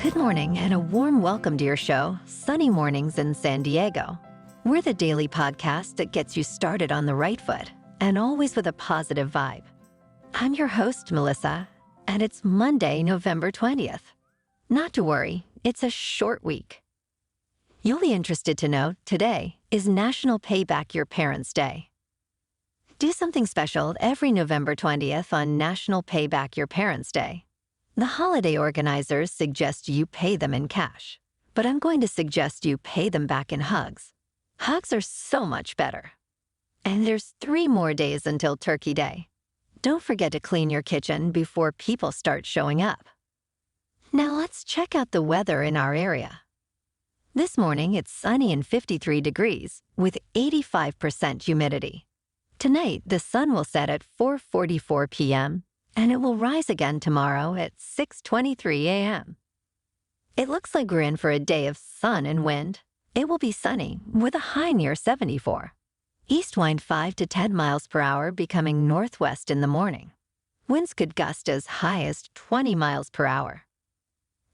Good morning and a warm welcome to your show, Sunny Mornings in San Diego. We're the daily podcast that gets you started on the right foot and always with a positive vibe. I'm your host, Melissa, and it's Monday, November 20th. Not to worry, it's a short week. You'll be interested to know today is National Pay Back Your Parents Day. Do something special every November 20th on National Pay Back Your Parents Day. The holiday organizers suggest you pay them in cash, but I'm going to suggest you pay them back in hugs. Hugs are so much better. And there's 3 more days until Turkey Day. Don't forget to clean your kitchen before people start showing up. Now let's check out the weather in our area. This morning it's sunny and 53 degrees with 85% humidity. Tonight the sun will set at 4:44 p.m. and it will rise again tomorrow at 6:23 a.m. It looks like we're in for a day of sun and wind. It will be sunny with a high near 74. East wind 5 to 10 miles per hour becoming northwest in the morning. Winds could gust as high as 20 miles per hour.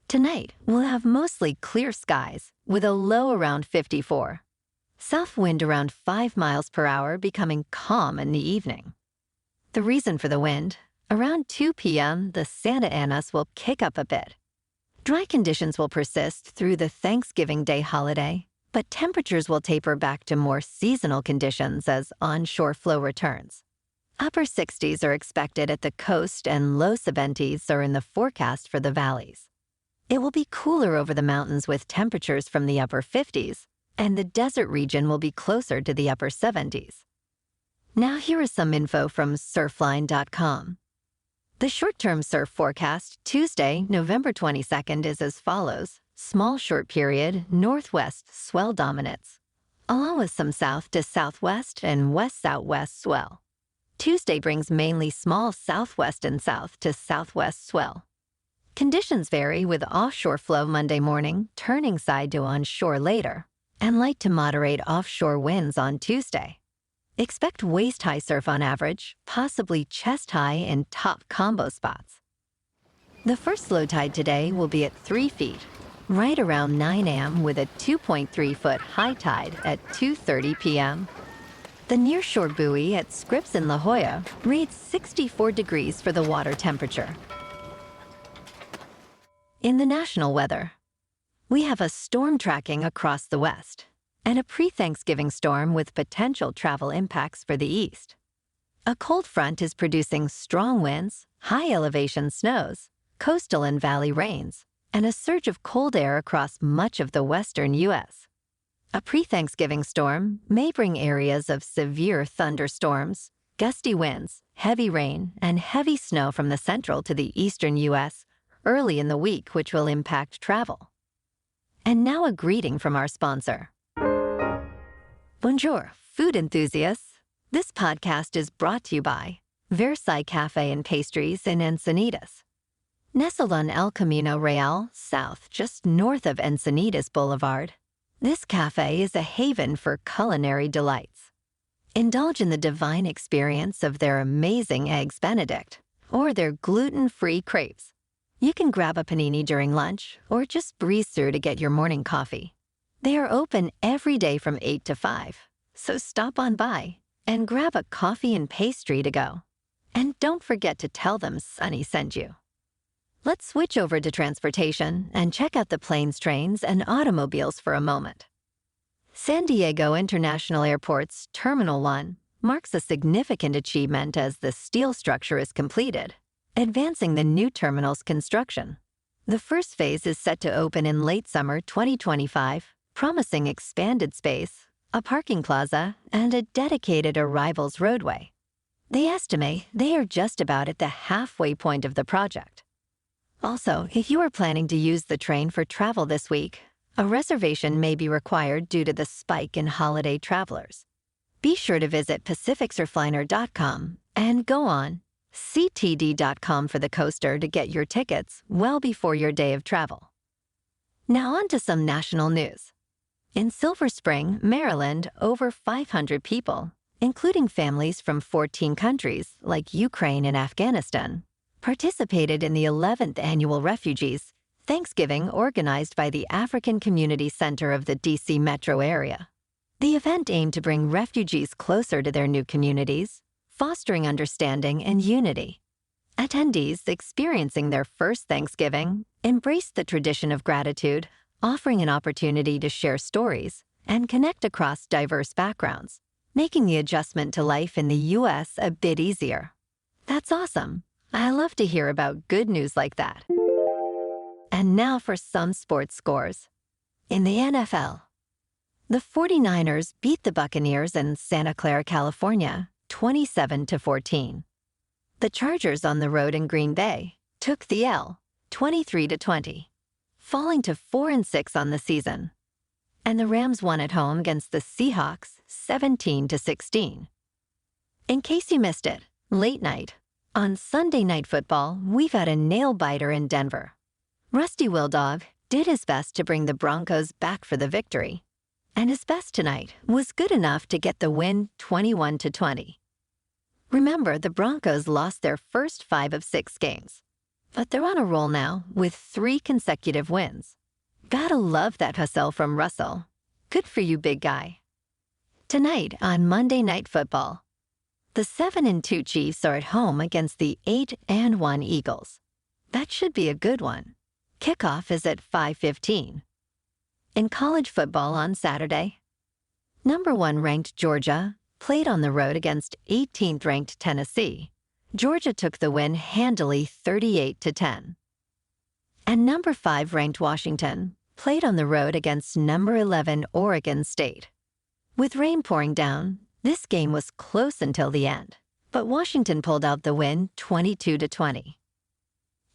Tonight, we'll have mostly clear skies with a low around 54. South wind around 5 miles per hour becoming calm in the evening. The reason for the wind: around 2 p.m., the Santa Anas will kick up a bit. Dry conditions will persist through the Thanksgiving Day holiday, but temperatures will taper back to more seasonal conditions as onshore flow returns. Upper 60s are expected at the coast and low 70s are in the forecast for the valleys. It will be cooler over the mountains with temperatures from the upper 50s, and the desert region will be closer to the upper 70s. Now here is some info from surfline.com. The short-term surf forecast Tuesday, November 22nd is as follows. Small short period, northwest swell dominance, along with some south to southwest and west-southwest swell. Tuesday brings mainly small southwest and south to southwest swell. Conditions vary with offshore flow Monday morning, turning side to onshore later, and light to moderate offshore winds on Tuesday. Expect waist-high surf on average, possibly chest-high in top combo spots. The first low tide today will be at 3 feet, right around 9 a.m. with a 2.3-foot high tide at 2:30 p.m. The nearshore buoy at Scripps in La Jolla reads 64 degrees for the water temperature. In the national weather, we have a storm tracking across the west and a pre-Thanksgiving storm with potential travel impacts for the east. A cold front is producing strong winds, high elevation snows, coastal and valley rains, and a surge of cold air across much of the western U.S. A pre-Thanksgiving storm may bring areas of severe thunderstorms, gusty winds, heavy rain, and heavy snow from the central to the eastern U.S. early in the week, which will impact travel. And now a greeting from our sponsor. Bonjour, food enthusiasts. This podcast is brought to you by Versailles Cafe and Pastries in Encinitas. Nestled on El Camino Real, south, just north of Encinitas Boulevard, this cafe is a haven for culinary delights. Indulge in the divine experience of their amazing Eggs Benedict or their gluten-free crepes. You can grab a panini during lunch or just breeze through to get your morning coffee. They are open every day from 8 to 5, so stop on by and grab a coffee and pastry to go. And don't forget to tell them Sunny sent you. Let's switch over to transportation and check out the planes, trains, and automobiles for a moment. San Diego International Airport's Terminal 1 marks a significant achievement as the steel structure is completed, advancing the new terminal's construction. The first phase is set to open in late summer 2025, promising expanded space, a parking plaza, and a dedicated arrivals roadway. They estimate they are just about at the halfway point of the project. Also, if you are planning to use the train for travel this week, a reservation may be required due to the spike in holiday travelers. Be sure to visit pacificsurfliner.com and go on ctd.com for the coaster to get your tickets well before your day of travel. Now on to some national news. In Silver Spring, Maryland, over 500 people, including families from 14 countries like Ukraine and Afghanistan, participated in the 11th Annual Refugees Thanksgiving organized by the African Community Center of the DC metro area. The event aimed to bring refugees closer to their new communities, fostering understanding and unity. Attendees experiencing their first Thanksgiving embraced the tradition of gratitude, offering an opportunity to share stories and connect across diverse backgrounds, making the adjustment to life in the U.S. a bit easier. That's awesome. I love to hear about good news like that. And now for some sports scores. In the NFL, the 49ers beat the Buccaneers in Santa Clara, California, 27-14. The Chargers on the road in Green Bay took the L, 23-20, falling to 4-6 on the season. And the Rams won at home against the Seahawks, 17-16. In case you missed it, late night, on Sunday Night Football, we've had a nail-biter in Denver. Rusty Wildog did his best to bring the Broncos back for the victory, and his best tonight was good enough to get the win 21-20. Remember, the Broncos lost their first 5 of 6 games, but they're on a roll now with 3 consecutive wins. Gotta love that hustle from Russell. Good for you, big guy. Tonight on Monday Night Football, the 7-2 Chiefs are at home against the 8-1 Eagles. That should be a good one. Kickoff is at 5:15. In college football on Saturday, number 1 ranked Georgia played on the road against 18th ranked Tennessee. Georgia took the win handily 38-10. And number 5 ranked Washington played on the road against number 11 Oregon State. With rain pouring down, this game was close until the end, but Washington pulled out the win 22-20.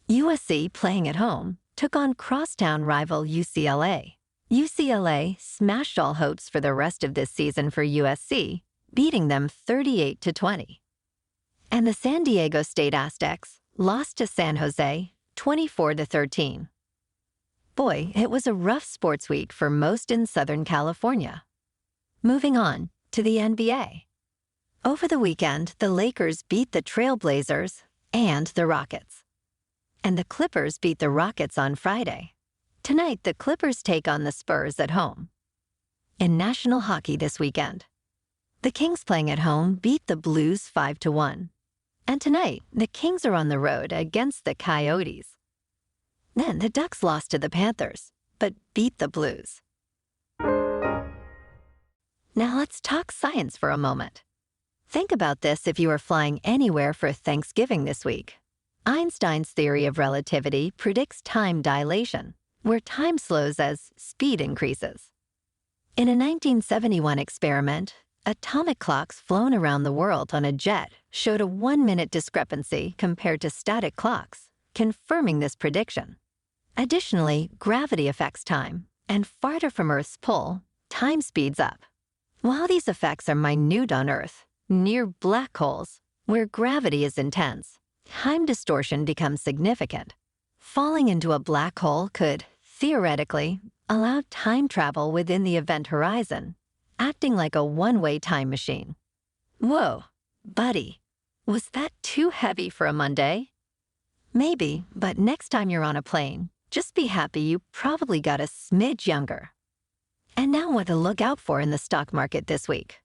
USC, playing at home, took on crosstown rival UCLA. UCLA smashed all hopes for the rest of this season for USC, beating them 38-20. And the San Diego State Aztecs lost to San Jose 24-13. Boy, it was a rough sports week for most in Southern California. Moving on to the NBA. Over the weekend, the Lakers beat the Trailblazers and the Rockets. And the Clippers beat the Rockets on Friday. Tonight, the Clippers take on the Spurs at home. In national hockey this weekend, the Kings, playing at home, beat the Blues 5-1. And tonight, the Kings are on the road against the Coyotes. Then the Ducks lost to the Panthers, but beat the Blues. Now let's talk science for a moment. Think about this if you are flying anywhere for Thanksgiving this week. Einstein's theory of relativity predicts time dilation, where time slows as speed increases. In a 1971 experiment, atomic clocks flown around the world on a jet showed a 1-minute discrepancy compared to static clocks, confirming this prediction. Additionally, gravity affects time, and farther from Earth's pull, time speeds up. While these effects are minute on Earth, near black holes, where gravity is intense, time distortion becomes significant. Falling into a black hole could, theoretically, allow time travel within the event horizon, acting like a one-way time machine. Whoa, buddy, was that too heavy for a Monday? Maybe, but next time you're on a plane, just be happy you probably got a smidge younger. And now what to look out for in the stock market this week.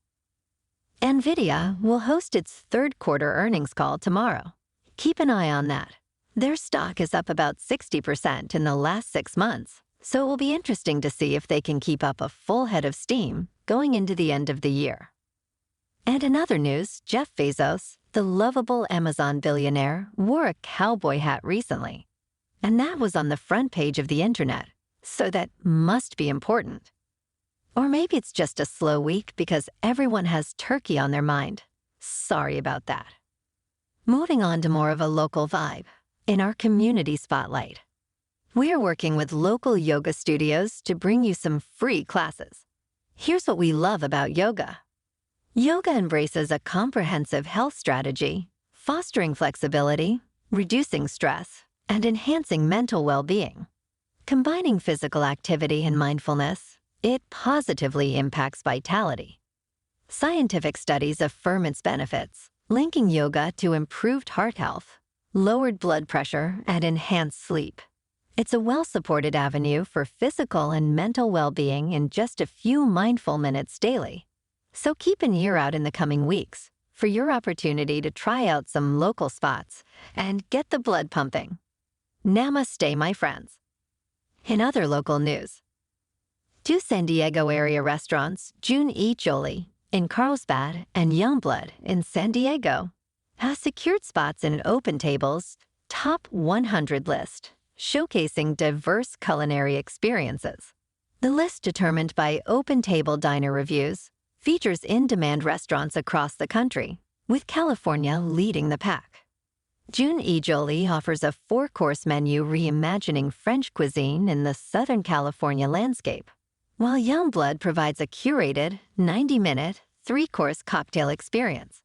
NVIDIA will host its third quarter earnings call tomorrow. Keep an eye on that. Their stock is up about 60% in the last 6 months, so it will be interesting to see if they can keep up a full head of steam going into the end of the year. And in other news, Jeff Bezos, the lovable Amazon billionaire, wore a cowboy hat recently. And that was on the front page of the internet, so that must be important. Or maybe it's just a slow week because everyone has turkey on their mind. Sorry about that. Moving on to more of a local vibe, in our community spotlight. We are working with local yoga studios to bring you some free classes. Here's what we love about yoga. Yoga embraces a comprehensive health strategy, fostering flexibility, reducing stress, and enhancing mental well-being. Combining physical activity and mindfulness, it positively impacts vitality. Scientific studies affirm its benefits, linking yoga to improved heart health, lowered blood pressure, and enhanced sleep. It's a well-supported avenue for physical and mental well-being in just a few mindful minutes daily. So keep an ear out in the coming weeks for your opportunity to try out some local spots and get the blood pumping. Namaste, my friends. In other local news, two San Diego area restaurants, Jun E. Jolie in Carlsbad and Youngblood in San Diego, have secured spots in OpenTable's Top 100 list, showcasing diverse culinary experiences. The list, determined by OpenTable Diner Reviews, features in-demand restaurants across the country, with California leading the pack. Jun E. Jolie offers a 4-course menu reimagining French cuisine in the Southern California landscape, while Youngblood provides a curated, 90-minute, 3-course cocktail experience.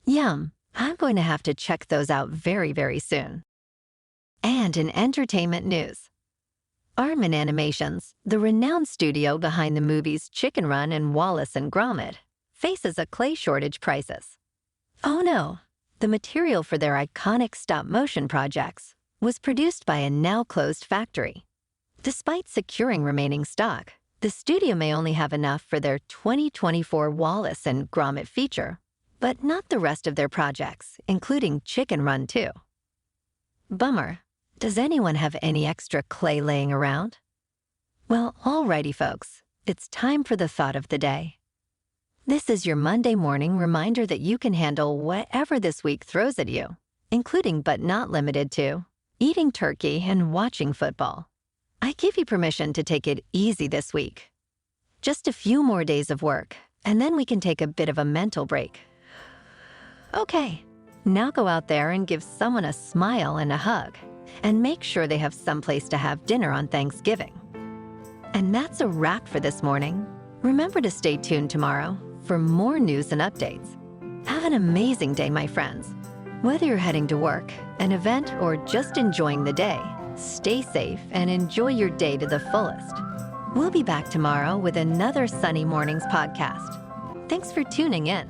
Yum! I'm going to have to check those out very, very soon. And in entertainment news, Aardman Animations, the renowned studio behind the movies Chicken Run and Wallace and Gromit, faces a clay shortage crisis. Oh no! The material for their iconic stop-motion projects was produced by a now-closed factory. Despite securing remaining stock, the studio may only have enough for their 2024 Wallace and Gromit feature, but not the rest of their projects, including Chicken Run 2. Bummer. Does anyone have any extra clay laying around? Well, alrighty folks, it's time for the thought of the day. This is your Monday morning reminder that you can handle whatever this week throws at you, including but not limited to eating turkey and watching football. I give you permission to take it easy this week. Just a few more days of work, and then we can take a bit of a mental break. Okay, now go out there and give someone a smile and a hug, and make sure they have someplace to have dinner on Thanksgiving. And that's a wrap for this morning. Remember to stay tuned tomorrow for more news and updates. Have an amazing day, my friends. Whether you're heading to work, an event, or just enjoying the day, stay safe and enjoy your day to the fullest. We'll be back tomorrow with another Sunny Mornings podcast. Thanks for tuning in.